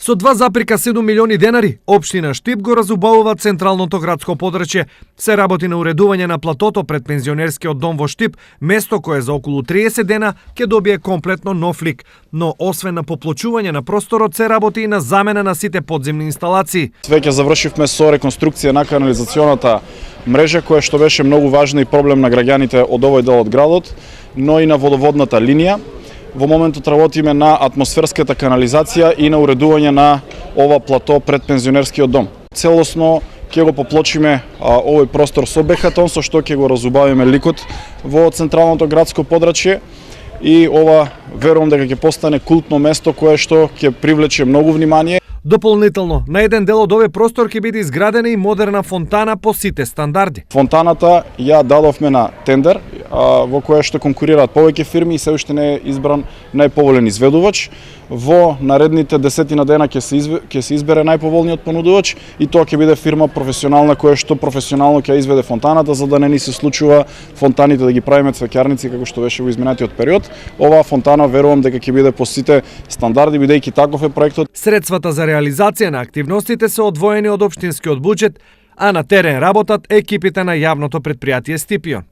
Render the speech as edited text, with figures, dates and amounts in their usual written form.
Со 2,7 милиони денари, општина Штип го разубавува централното градско подрачје. Се работи на уредување на платото пред пензионерскиот дом во Штип, место кое за околу 30 дена ќе добие комплетно нов лик. Но освен на поплочување на просторот, се работи и на замена на сите подземни инсталации. Веќе завршивме со реконструкција на канализационата мрежа, која што беше многу важна и проблем на граѓаните од овој дел од градот, но и на водоводната линија. Во моментот работиме на атмосферската канализација и на уредување на ова плато пред пензионерскиот дом. Целосно ќе го поплочиме овој простор со бехатон, со што ќе го разубавиме ликот во централното градско подрачје и ова верувам дека ќе постане култно место кое што ќе привлече многу внимание. Дополнително, на еден дел од овој простор ќе биде изградена и модерна фонтана по сите стандарди. Фонтаната ја дадовме на тендер, во која што конкурираат повеќе фирми и се уште не е избран најповолен изведувач. Во наредните десетина дена ќе се избере најповолниот понудувач и тоа ќе биде фирма професионална која што професионално ќе изведе фонтаната, за да не ни се случува фонтаните да ги правиме цвеќарници како што беше во изминатиот период. Оваа фонтана верувам дека ќе биде по сите стандарди, бидејќи таков е проектот. Средствата за реализација на активностите се одвоени од општинскиот буџет, а на терен работат екипите на јавното претпријатие Стипион.